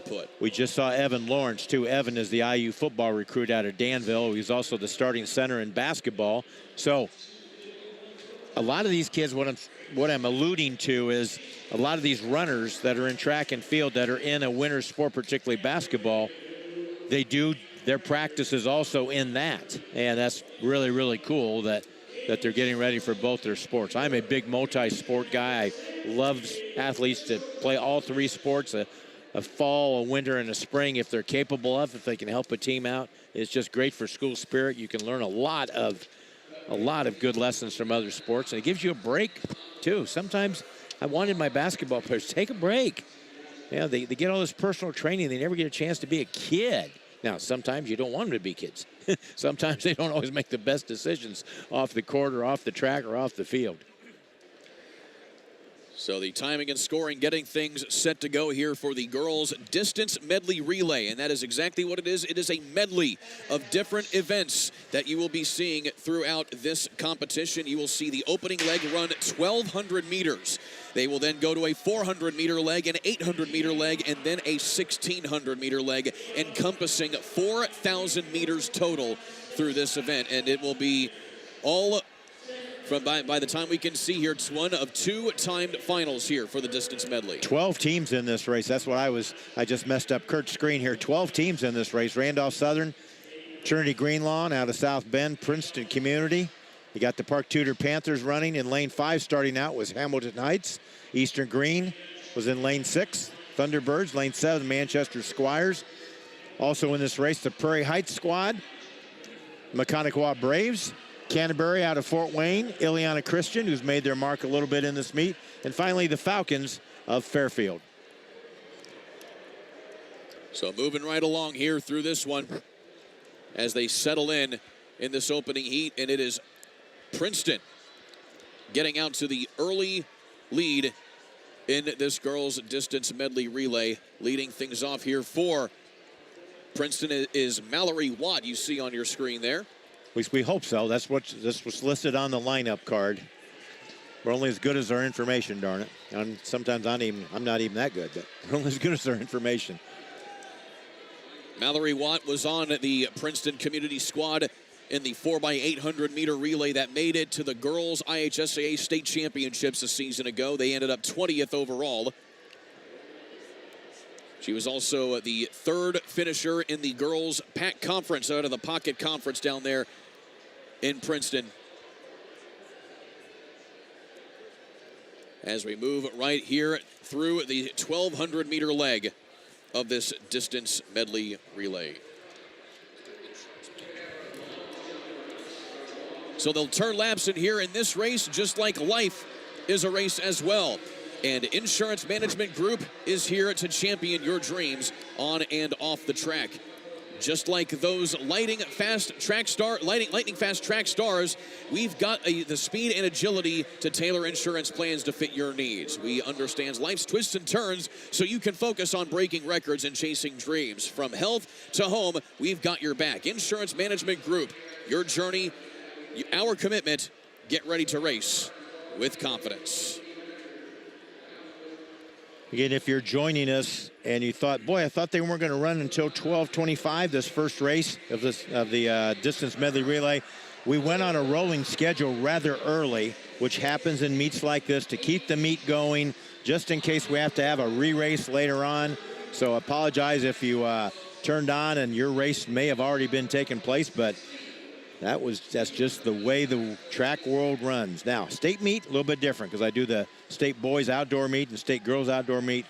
put. We just saw Evan Lawrence, too. Evan is the IU football recruit out of Danville. He's also the starting center in basketball. So a lot of these kids, what I'm alluding to is a lot of these runners that are in track and field that are in a winter sport, particularly basketball, they do their practices also in that. And that's really, really cool that they're getting ready for both their sports. I'm a big multi-sport guy. I love athletes to play all three sports, a fall, a winter, and a spring if they're capable of, if they can help a team out. It's just great for school spirit. You can learn a lot of good lessons from other sports, and it gives you a break too. Sometimes I wanted my basketball players to take a break. Yeah, they get all this personal training. They never get a chance to be a kid. Now, sometimes you don't want them to be kids. Sometimes they don't always make the best decisions off the court or off the track or off the field. So the timing and scoring, getting things set to go here for the girls' distance medley relay. And that is exactly what it is. It is a medley of different events that you will be seeing throughout this competition. You will see the opening leg run 1,200 meters. They will then go to a 400-meter leg, an 800-meter leg, and then a 1,600-meter leg, encompassing 4,000 meters total through this event. And it will be all by the time we can see here, it's one of two timed finals here for the distance medley. 12 teams in this race. That's what I just messed up Kurt's screen here. 12 teams in this race. Randolph Southern, Trinity Greenlawn out of South Bend, Princeton Community. You got the Park Tudor Panthers running in lane 5. Starting out was Hamilton Heights. Eastern Green was in lane 6. Thunderbirds, lane 7, Manchester Squires. Also in this race, the Prairie Heights squad, Mechanicawa Braves, Canterbury out of Fort Wayne, Ileana Christian, who's made their mark a little bit in this meet, and finally the Falcons of Fairfield. So moving right along here through this one as they settle in this opening heat, and it is Princeton getting out to the early lead in this girls' distance medley relay. Leading things off here for Princeton is Mallory Watt, you see on your screen there. At least we hope so. That's what's listed on the lineup card. We're only as good as our information, darn it. And sometimes I'm not even that good, but we're only as good as our information. Mallory Watt was on the Princeton Community Squad in the 4x800 meter relay that made it to the girls' IHSAA state championships a season ago. They ended up 20th overall. She was also the third finisher in the girls' PAC conference out of the Pocket Conference down there in Princeton. As we move right here through the 1,200 meter leg of this distance medley relay. So they'll turn laps in here in this race, just like life is a race as well. And Insurance Management Group is here to champion your dreams on and off the track. Just like those lightning fast track stars, we've got the speed and agility to tailor insurance plans to fit your needs. We understand life's twists and turns so you can focus on breaking records and chasing dreams. From health to home, we've got your back. Insurance Management Group, your journey, our commitment. Get ready to race with confidence. Again, if you're joining us and you thought, boy, I thought they weren't going to run until 12:25, this first race of the distance medley relay, we went on a rolling schedule rather early, which happens in meets like this to keep the meet going, just in case we have to have a re-race later on. So I apologize if you turned on and your race may have already been taking place, but that's just the way the track world runs. Now, state meet, a little bit different because I do the state boys outdoor meet and state girls outdoor meet.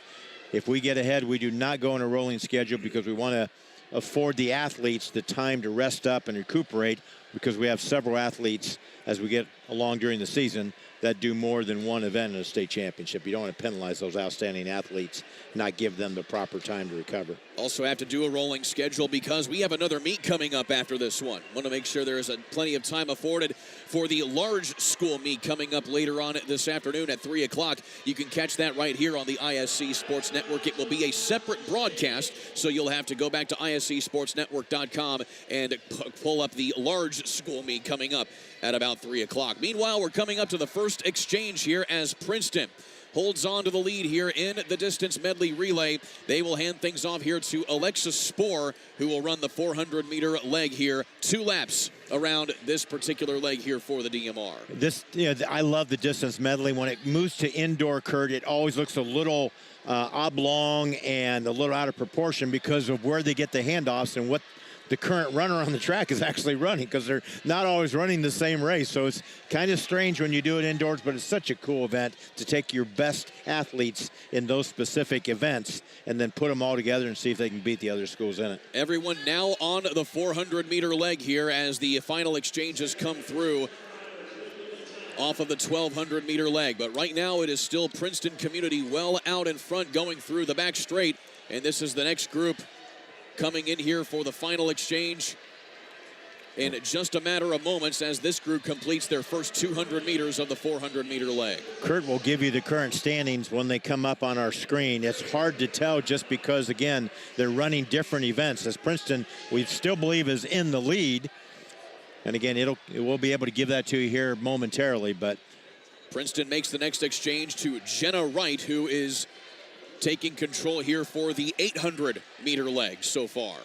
If we get ahead, we do not go on a rolling schedule because we want to afford the athletes the time to rest up and recuperate, because we have several athletes as we get along during the season that do more than one event in a state championship. You don't want to penalize those outstanding athletes, not give them the proper time to recover. Also have to do a rolling schedule because we have another meet coming up after this one. Want to make sure there is plenty of time afforded for the large school meet coming up later on this afternoon at 3 o'clock. You can catch that right here on the ISC Sports Network. It will be a separate broadcast, so you'll have to go back to iscsportsnetwork.com and pull up the large school meet coming up at about 3 o'clock. Meanwhile, we're coming up to the first exchange here as Princeton holds on to the lead here in the distance medley relay. They will hand things off here to Alexa Spoor, who will run the 400-meter leg here. 2 laps around this particular leg here for the DMR. I love the distance medley. When it moves to indoor, Kurt, it always looks a little oblong and a little out of proportion because of where they get the handoffs and what the current runner on the track is actually running, because they're not always running the same race. So it's kind of strange when you do it indoors, but it's such a cool event to take your best athletes in those specific events and then put them all together and see if they can beat the other schools in it. Everyone now on the 400-meter leg here as the final exchanges come through off of the 1,200-meter leg. But right now it is still Princeton Community well out in front going through the back straight. And this is the next group coming in here for the final exchange in just a matter of moments as this group completes their first 200 meters of the 400-meter leg. Kurt will give you the current standings when they come up on our screen. It's hard to tell just because, again, they're running different events. As Princeton, we still believe, is in the lead. And again, we'll be able to give that to you here momentarily. But Princeton makes the next exchange to Jenna Wright, who is taking control here for the 800-meter leg so far.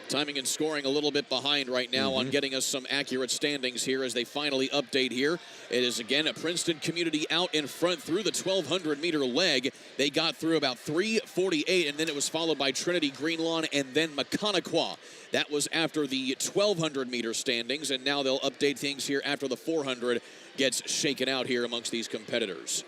Timing and scoring a little bit behind right now on getting us some accurate standings here as they finally update here. It is again a Princeton Community out in front through the 1,200-meter leg. They got through about 3:48, and then it was followed by Trinity Greenlawn and then Mechaniqua. That was after the 1,200-meter standings, and now they'll update things here after the 400 gets shaken out here amongst these competitors.